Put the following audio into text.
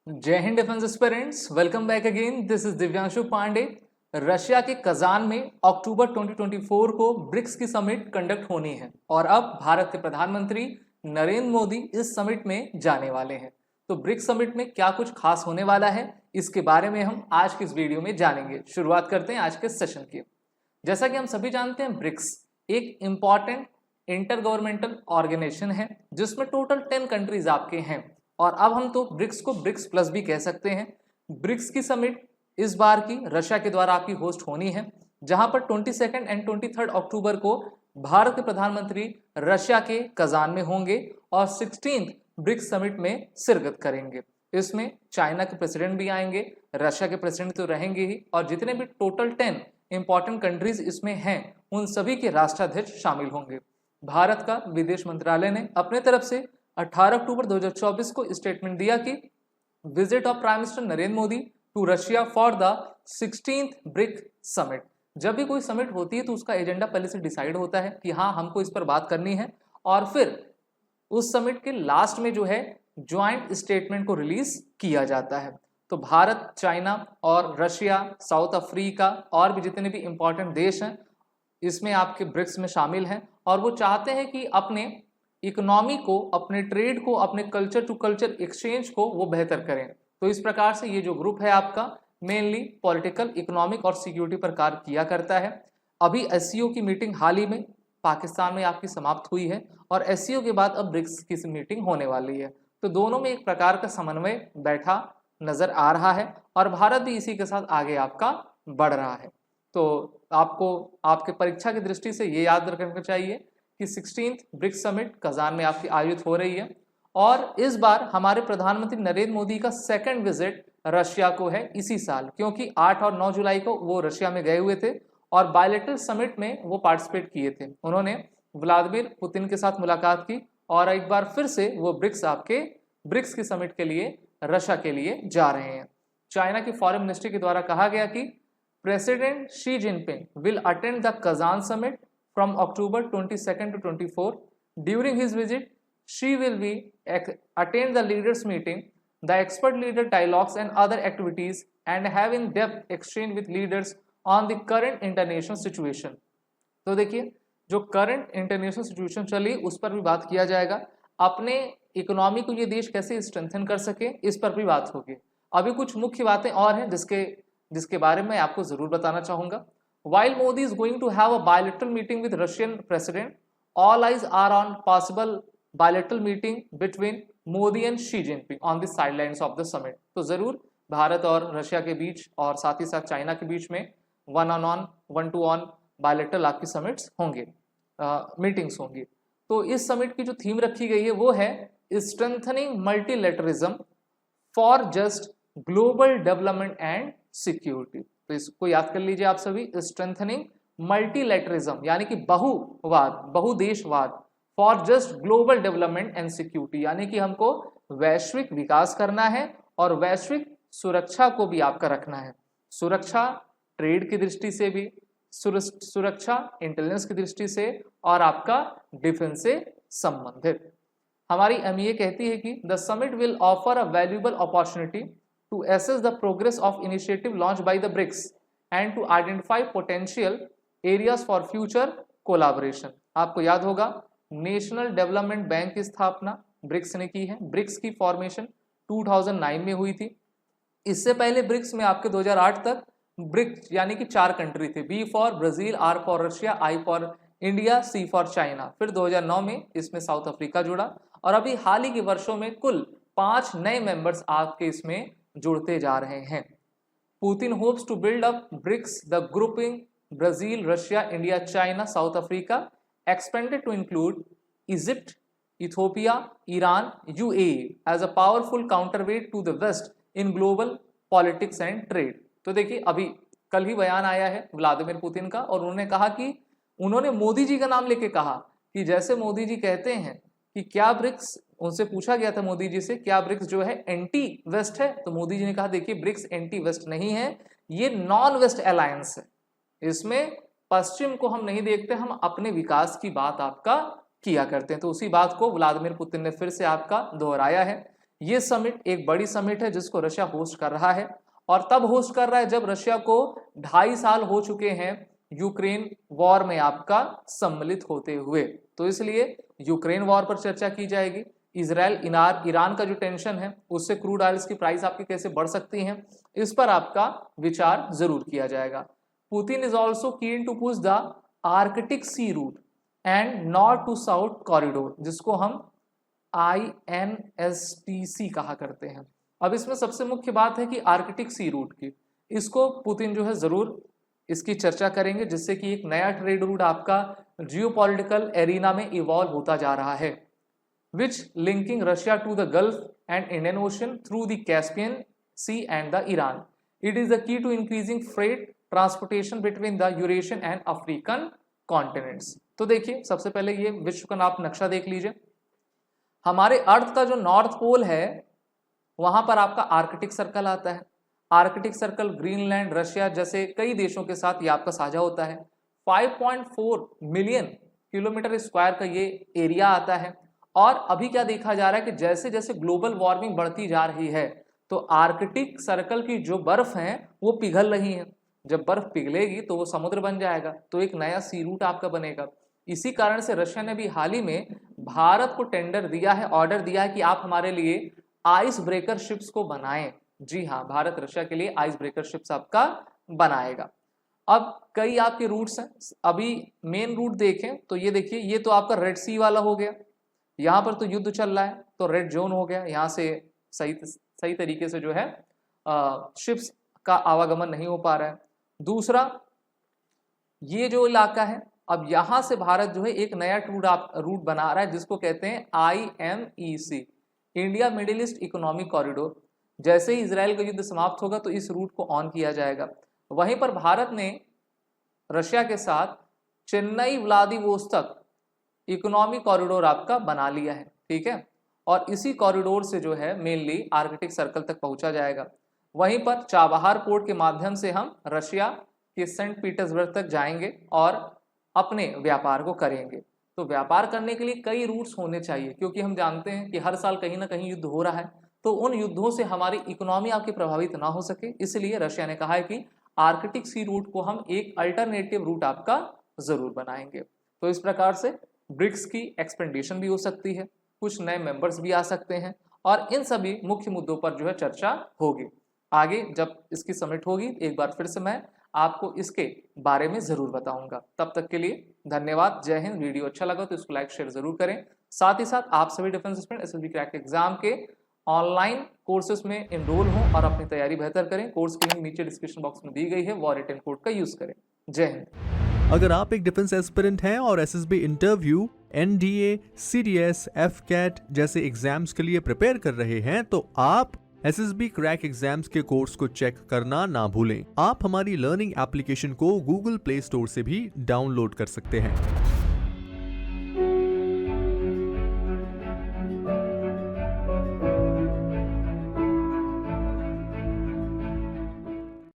जय हिंद defence aspirants, welcome back again. This is Divyanshu Pandey. Russia के कजान में अक्टूबर 2024 को ब्रिक्स की समिट कंडक्ट होनी है और अब भारत के प्रधानमंत्री नरेंद्र मोदी इस समिट में जाने वाले हैं। तो ब्रिक्स समिट में क्या कुछ खास होने वाला है, इसके बारे में हम आज की इस वीडियो में जानेंगे। शुरुआत करते हैं आज के सेशन की। जैसा कि हम सभी जानते हैं, ब्रिक्स एक इंपॉर्टेंट इंटर गवर्नमेंटल ऑर्गेनाइजेशन है जिसमें टोटल 10 कंट्रीज आपके हैं और अब हम तो ब्रिक्स को ब्रिक्स प्लस भी कह सकते हैं। ब्रिक्स की समिट इस बार की रशिया के द्वारा आपकी होस्ट होनी है, जहां पर 22 एंड 23 अक्टूबर को भारत के प्रधानमंत्री रशिया के कजान में होंगे और 16th ब्रिक्स समिट में शिरकत करेंगे। इसमें चाइना के प्रेसिडेंट भी आएंगे, रशिया के प्रेसिडेंट तो रहेंगे ही, और जितने भी टोटल 10 इंपॉर्टेंट कंट्रीज इसमें हैं उन सभी के राष्ट्राध्यक्ष शामिल होंगे। भारत का विदेश मंत्रालय ने अपने तरफ से 18 अक्टूबर 2024 को स्टेटमेंट दिया कि visit of prime minister Narendra Modi to Russia for the 16th BRIC summit. जब भी कोई समिट होती है तो उसका एजेंडा पहले से डिसाइड होता है कि हाँ, हमको इस पर बात करनी है, और फिर उस समिट के लास्ट में जो है ज्वाइंट स्टेटमेंट को रिलीज किया जाता है। तो भारत, चाइना और रशिया, साउथ अफ्रीका और भी जितने भी इंपॉर्टेंट देश हैं इसमें आपके ब्रिक्स में शामिल हैं और वो चाहते हैं कि अपने इकोनॉमी को, अपने ट्रेड को, अपने कल्चर टू कल्चर एक्सचेंज को वो बेहतर करें। तो इस प्रकार से ये जो ग्रुप है आपका मेनली पॉलिटिकल, इकोनॉमिक और सिक्योरिटी पर कार्य किया करता है। अभी एससीओ की मीटिंग हाल ही में पाकिस्तान में आपकी समाप्त हुई है और एससीओ के बाद अब ब्रिक्स की मीटिंग होने वाली है। तो दोनों में एक प्रकार का समन्वय बैठा नजर आ रहा है और भारत भी इसी के साथ आगे आपका बढ़ रहा है। तो आपको आपके परीक्षा की दृष्टि से ये याद रखना चाहिए कि 16th ब्रिक्स समिट कजान में आपकी आयोजित हो रही है और इस बार हमारे प्रधानमंत्री नरेंद्र मोदी का सेकंड विजिट रशिया को है इसी साल, क्योंकि 8 और 9 जुलाई को वो रशिया में गए हुए थे और बायलैटरल समिट में वो पार्टिसिपेट किए थे। उन्होंने व्लादिमीर पुतिन के साथ मुलाकात की और एक बार फिर से वो ब्रिक्स की समिट के लिए रशिया के लिए जा रहे हैं। चाइना की फॉरेन मिनिस्ट्री के द्वारा कहा गया कि president Xi Jinping will attend the Kazan summit from October 22nd to 24. During his visit, she will be attend the leaders meeting, the expert leader dialogues and other activities and have in-depth exchange with leaders on the current international situation. तो देखिए, जो current international situation चली उस पर भी बात किया जाएगा। अपने इकोनॉमी को ये देश कैसे स्ट्रेंथन कर सके इस पर भी बात होगी। अभी कुछ मुख्य बातें और हैं जिसके बारे में आपको जरूर बताना चाहूंगा। While Modi is going to have a bilateral meeting with Russian president, all eyes are on possible bilateral meeting between Modi and Xi Jinping on the sidelines of the summit. तो जरूर भारत और रशिया के बीच और साथ ही साथ China के बीच में one two one bilateral आपकी समिट्स होंगे, मीटिंग्स होंगी। तो इस समिट की जो थीम रखी गई है वो है strengthening multilateralism for just global development and security. तो इसको याद कर लीजिए आप सभी, स्ट्रेंथनिंग मल्टीलैटरिज्म यानी कि बहुवाद, बहुदेशवाद, for just global development and security, यानी कि हमको वैश्विक विकास करना है और वैश्विक सुरक्षा को भी आपका रखना है। सुरक्षा ट्रेड की दृष्टि से भी, सुरक्षा इंटेलिजेंस की दृष्टि से और आपका डिफेंस से संबंधित। हमारी एमईए कहती है कि the summit will offer a valuable opportunity to assess the progress of initiative launched by the BRICS and to identify potential areas for future collaboration। आपको याद होगा नेशनल डेवलपमेंट बैंक की स्थापना ब्रिक्स ने की है। ब्रिक्स की फॉर्मेशन 2009 में हुई थी। इससे पहले ब्रिक्स में आपके 2008 तक ब्रिक्स यानी कि 4 कंट्री थे, B for Brazil, R for Russia, I for India, C for China. फिर 2009 में इसमें साउथ अफ्रीका जुड़ा और अभी हाल ही के वर्षों में कुल 5 नए मेंबर्स आपके इसमें जुड़ते जा रहे हैं। Putin hopes to build up BRICS the grouping Brazil, Russia, India, China, South Africa expanded to include Egypt, Ethiopia, Iran, UAE as a powerful counterweight to the West in global politics and trade. तो देखिए, अभी कल ही बयान आया है Vladimir Putin का और उन्होंने कहा कि उन्होंने मोदी जी का नाम लेके कहा कि जैसे मोदी जी कहते हैं कि क्या ब्रिक्स, उनसे पूछा गया था मोदी जी से क्या ब्रिक्स जो है एंटी वेस्ट है, तो मोदी जी ने कहा देखिए ब्रिक्स एंटी वेस्ट नहीं है, ये नॉन वेस्ट अलायंस है, इसमें पश्चिम को हम नहीं देखते, हम अपने विकास की बात आपका किया करते हैं। तो उसी बात को व्लादिमीर पुतिन ने फिर से आपका दोहराया है। ये समिट एक बड़ी समिट है जिसको रशिया होस्ट कर रहा है, और तब होस्ट कर रहा है जब रशिया को 2.5 साल हो चुके हैं यूक्रेन वॉर में आपका सम्मिलित होते हुए। तो इसलिए यूक्रेन वॉर पर चर्चा की जाएगी, इजराइल ईरान का जो टेंशन है उससे क्रूड ऑयल्स की प्राइस आपकी कैसे बढ़ सकती हैं, इस पर आपका विचार जरूर किया जाएगा। Putin is also keen to push the Arctic sea route and north to south corridor, जिसको हम INSTC कहा करते हैं। अब इसमें सबसे मुख्य बात है कि आर्कटिक सी रूट की, इसको पुतिन जो है जरूर इसकी चर्चा करेंगे, जिससे कि एक नया ट्रेड रूट आपका जियोपॉलिटिकल एरिना में इवॉल्व होता जा रहा है, which linking Russia to the Gulf and Indian Ocean through the Caspian Sea and the Iran. It is the key to increasing freight transportation between the Eurasian and African continents. तो देखिए सबसे पहले ये विश्व का आप नक्शा देख लीजिए। हमारे अर्थ का जो नॉर्थ पोल है वहां पर आपका आर्कटिक सर्कल आता है। आर्कटिक सर्कल ग्रीनलैंड, रशिया जैसे कई देशों के साथ ये आपका साझा होता है। 5.4 मिलियन किलोमीटर स्क्वायर का ये एरिया आता है। और अभी क्या देखा जा रहा है कि जैसे जैसे ग्लोबल वार्मिंग बढ़ती जा रही है तो आर्कटिक सर्कल की जो बर्फ है वो पिघल रही है। जब बर्फ पिघलेगी तो वो समुद्र बन जाएगा, तो एक नया सी रूट आपका बनेगा। इसी कारण से रशिया ने भी हाल ही में भारत को टेंडर दिया है, ऑर्डर दिया है कि आप हमारे लिए आइस ब्रेकर शिप्स को बनाएं। जी हाँ, भारत रशिया के लिए आइस ब्रेकर शिप्स आपका बनाएगा। अब कई आपके रूट्स हैं, अभी मेन रूट देखें तो ये देखिए, ये तो आपका रेड सी वाला हो गया, यहाँ पर तो युद्ध चल रहा है तो रेड जोन हो गया, यहाँ से सही तरीके से जो है शिप्स का आवागमन नहीं हो पा रहा है। दूसरा ये जो इलाका है, अब यहाँ से भारत जो है एक नया रूट बना रहा है जिसको कहते हैं IMEC, India middle east economic corridor. जैसे ही इजराइल का युद्ध समाप्त होगा तो इस रूट को ऑन किया जाएगा। वहीं पर भारत ने रशिया के साथ चेन्नई व्लादिवोस्तोक इकोनॉमिक कॉरिडोर आपका बना लिया है, ठीक है, और इसी कॉरिडोर से जो है मेनली आर्कटिक सर्कल तक पहुंचा जाएगा। वहीं पर चाबहार पोर्ट के माध्यम से हम रशिया के सेंट पीटर्सबर्ग तक जाएंगे और अपने व्यापार को करेंगे। तो व्यापार करने के लिए कई रूट्स होने चाहिए, क्योंकि हम जानते हैं कि हर साल कहीं ना कहीं युद्ध हो रहा है, तो उन युद्धों से हमारी इकोनॉमी आपकी प्रभावित ना हो सके, इसलिए रशिया ने कहा है कि आर्कटिक सी रूट को हम एक अल्टरनेटिव रूट आपका जरूर बनाएंगे। तो इस प्रकार से ब्रिक्स की एक्सपेंडेशन भी हो सकती है, कुछ नए मेंबर्स भी आ सकते हैं, और इन सभी मुख्य मुद्दों पर जो है चर्चा होगी। आगे जब इसकी समिट होगी एक बार फिर से मैं आपको इसके बारे में जरूर बताऊंगा। तब तक के लिए धन्यवाद, जय हिंद। वीडियो अच्छा लगा तो इसको लाइक शेयर जरूर करें। साथ ही साथ आप सभी defence aspirant SSB crack exam के ऑनलाइन कोर्सेज में एनरोल हों और अपनी तैयारी बेहतर करें। कोर्स की लिंक नीचे डिस्क्रिप्शन बॉक्स में दी गई है, वो रिटन कोड का यूज करें। जय हिंद। अगर आप एक डिफेंस एस्पिरेंट हैं और SSB interview, NDA, CDS, FCAT जैसे एग्जाम्स के लिए प्रिपेयर कर रहे हैं तो आप SSB क्रैक एग्जाम्स के कोर्स को चेक करना ना भूलें। आप हमारी लर्निंग एप्लीकेशन को Google Play Store से भी डाउनलोड कर सकते हैं।